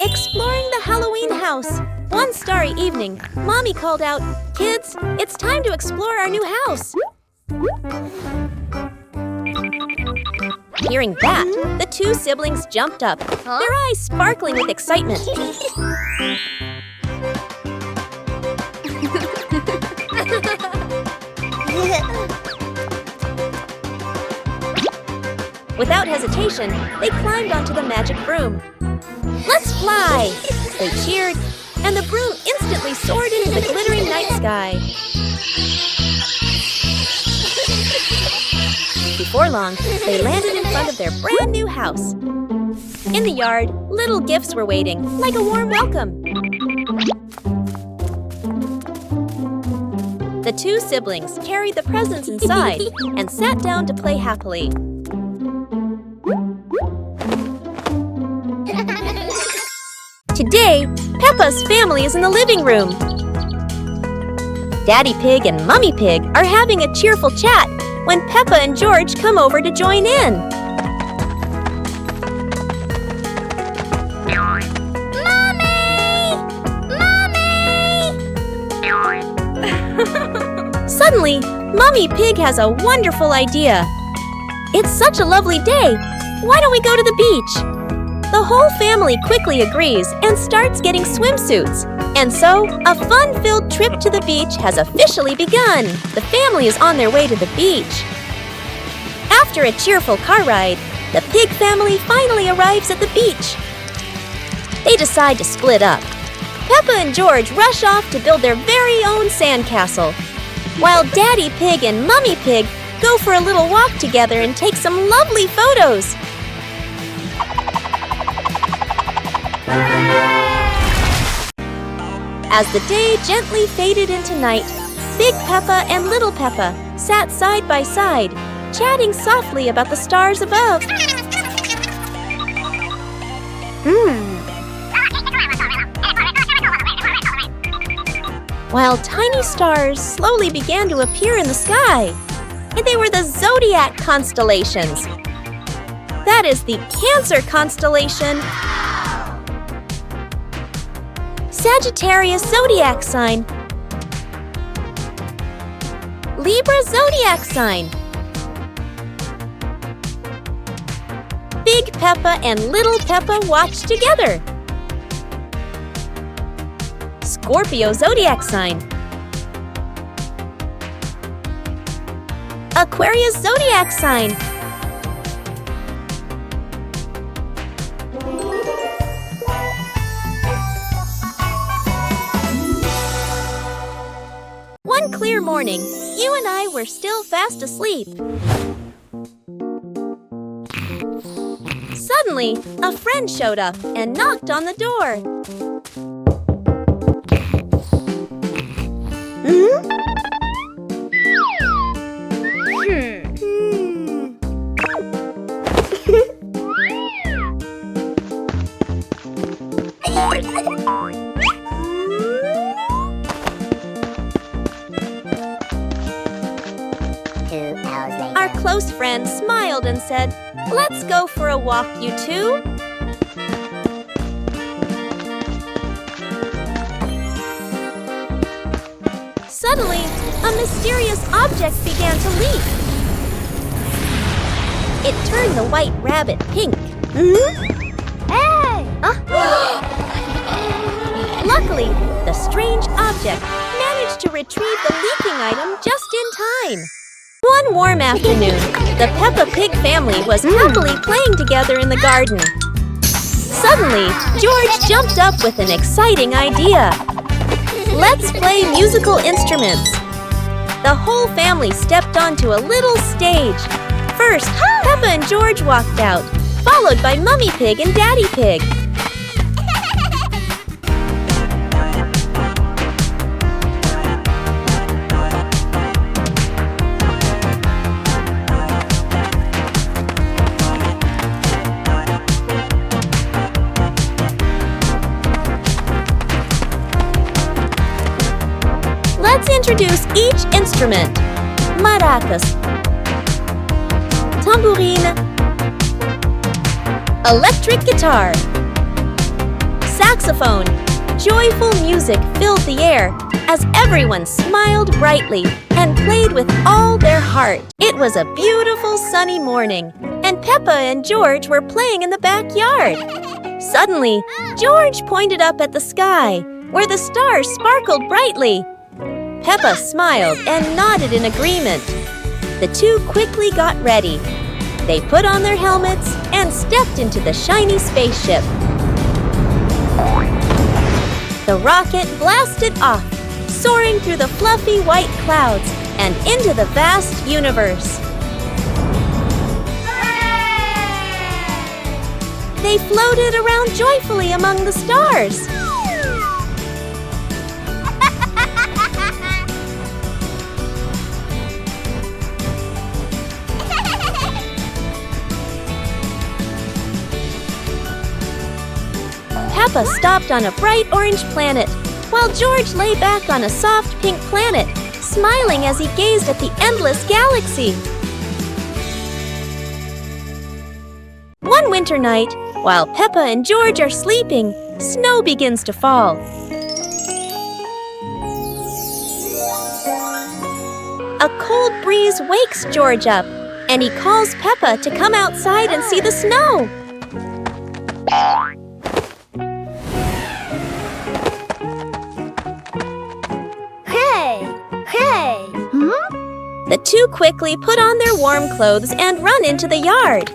Exploring the Halloween house. One starry evening, Mommy called out, "Kids, it's time to explore our new house." Hearing that, the two siblings jumped up, their eyes sparkling with excitement. Without hesitation, they climbed onto the magic broom. "Let's fly!" They cheered, and the broom instantly soared into the glittering night sky. Before long, they landed in front of their brand new house. In the yard, little gifts were waiting, like a warm welcome. The two siblings carried the presents inside and sat down to play happily. Today, Peppa's family is in the living room. Daddy Pig and Mummy Pig are having a cheerful chat when Peppa and George come over to join in. Mommy! Mommy! Suddenly, Mummy Pig has a wonderful idea. "It's such a lovely day. Why don't we go to the beach?" The whole family quickly agrees and starts getting swimsuits. And so, a fun-filled trip to the beach has officially begun. The family is on their way to the beach. After a cheerful car ride, the Pig family finally arrives at the beach. They decide to split up. Peppa and George rush off to build their very own sandcastle, while Daddy Pig and Mummy Pig go for a little walk together and take some lovely photos. As the day gently faded into night, Big Peppa and Little Peppa sat side by side, chatting softly about the stars above. While tiny stars slowly began to appear in the sky, and they were the zodiac constellations. That is the Cancer constellation, Sagittarius zodiac sign, Libra zodiac sign, Big Peppa and Little Peppa watch together, Scorpio zodiac sign, Aquarius zodiac sign, One clear morning, you and I were still fast asleep. Suddenly, a friend showed up and knocked on the door. Our close friend smiled and said, "Let's go for a walk, you two." Suddenly, a mysterious object began to leap. It turned the white rabbit pink. Hey! Luckily, the strange object managed to retrieve the leaking item just in time. One warm afternoon, the Peppa Pig family was happily playing together in the garden. Suddenly, George jumped up with an exciting idea. "Let's play musical instruments." The whole family stepped onto a little stage. First, Peppa and George walked out, followed by Mummy Pig and Daddy Pig. Let's introduce each instrument. Maracas, tambourine, electric guitar, saxophone. Joyful music filled the air as everyone smiled brightly and played with all their heart. It was a beautiful sunny morning, and Peppa and George were playing in the backyard. Suddenly, George pointed up at the sky, where the stars sparkled brightly. Peppa smiled and nodded in agreement. The two quickly got ready. They put on their helmets and stepped into the shiny spaceship. The rocket blasted off, soaring through the fluffy white clouds and into the vast universe. They floated around joyfully among the stars. Peppa stopped on a bright orange planet, while George lay back on a soft pink planet, smiling as he gazed at the endless galaxy. One winter night, while Peppa and George are sleeping, snow begins to fall. A cold breeze wakes George up, and he calls Peppa to come outside and see the snow. The two quickly put on their warm clothes and run into the yard.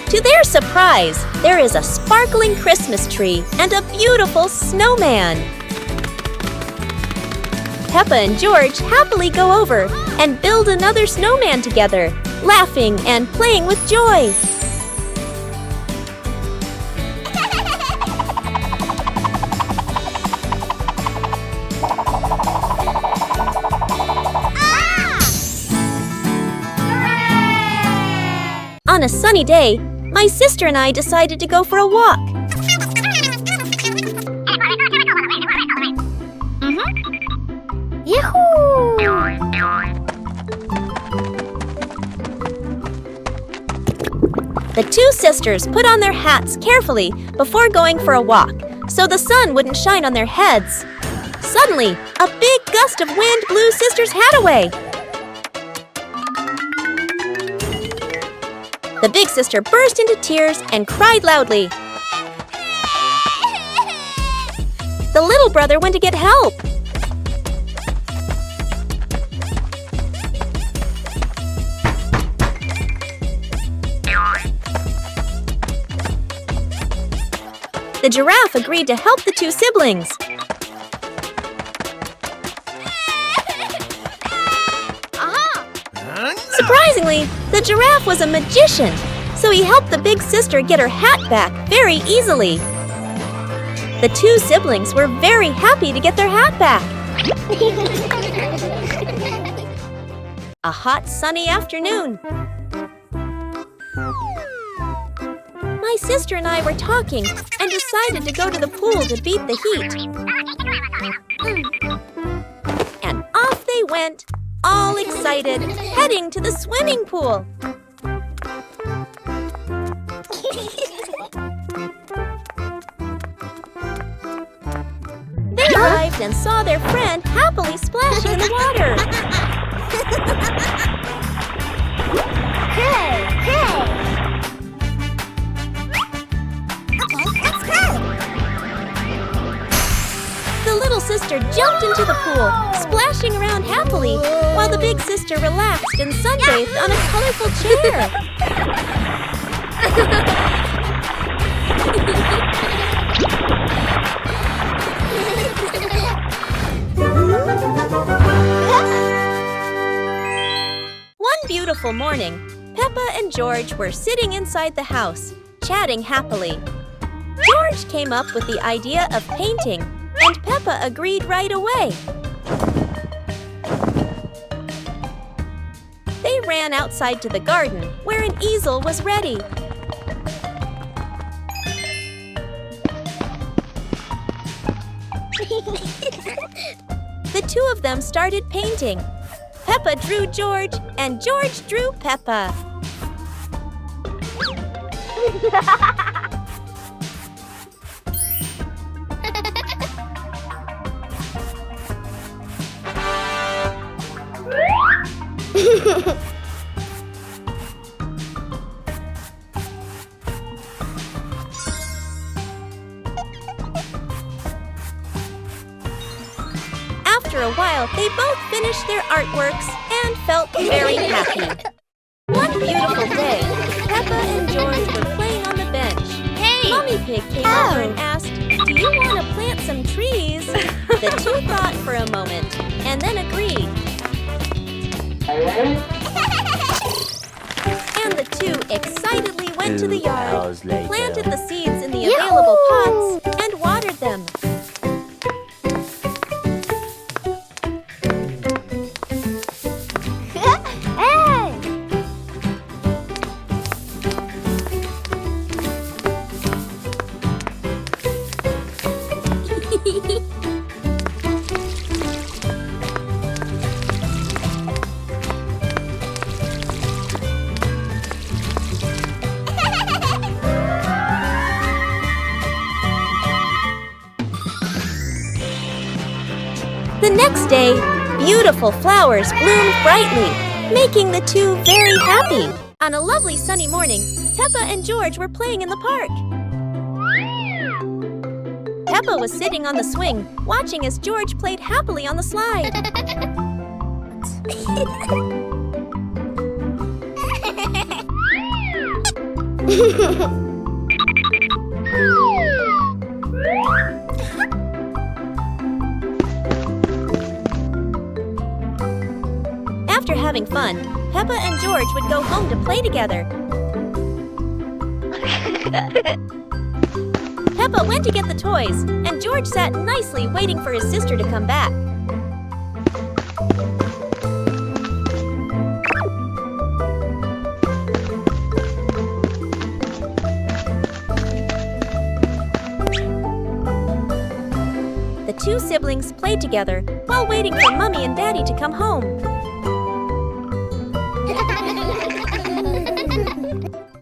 To their surprise, there is a sparkling Christmas tree and a beautiful snowman. Peppa and George happily go over and build another snowman together, laughing and playing with joy. On a sunny day, my sister and I decided to go for a walk. Yahoo! The two sisters put on their hats carefully before going for a walk, so the sun wouldn't shine on their heads. Suddenly, a big gust of wind blew sister's hat away. The big sister burst into tears and cried loudly. The little brother went to get help. The giraffe agreed to help the two siblings. Surprisingly, the giraffe was a magician, so he helped the big sister get her hat back very easily. The two siblings were very happy to get their hat back. A hot, sunny afternoon. My sister and I were talking and decided to go to the pool to beat the heat. And off they went, all excited, heading to the swimming pool. They arrived and saw their friend happily splashing in the water. Hey! Okay, let's go! The little sister jumped into the pool, splashing around happily, while the big sister relaxed and sunbathed on a colorful chair. One beautiful morning, Peppa and George were sitting inside the house, chatting happily. George came up with the idea of painting, and Peppa agreed right away. They ran outside to the garden, where an easel was ready. The two of them started painting. Peppa drew George, and George drew Peppa. After a while, they both finished their artworks and felt very happy. One beautiful day, Peppa and George were playing on the bench. Hey! Mommy Pig came over and asked, "Do you want to plant some trees?" The two thought for a moment and then agreed. And the two excitedly went to the yard, planted the seeds in the available pots, and watered them. The next day, beautiful flowers bloomed brightly, making the two very happy. On a lovely sunny morning, Peppa and George were playing in the park. Peppa was sitting on the swing, watching as George played happily on the slide. After having fun, Peppa and George would go home to play together. Peppa went to get the toys, and George sat nicely waiting for his sister to come back. The two siblings played together while waiting for Mommy and Daddy to come home.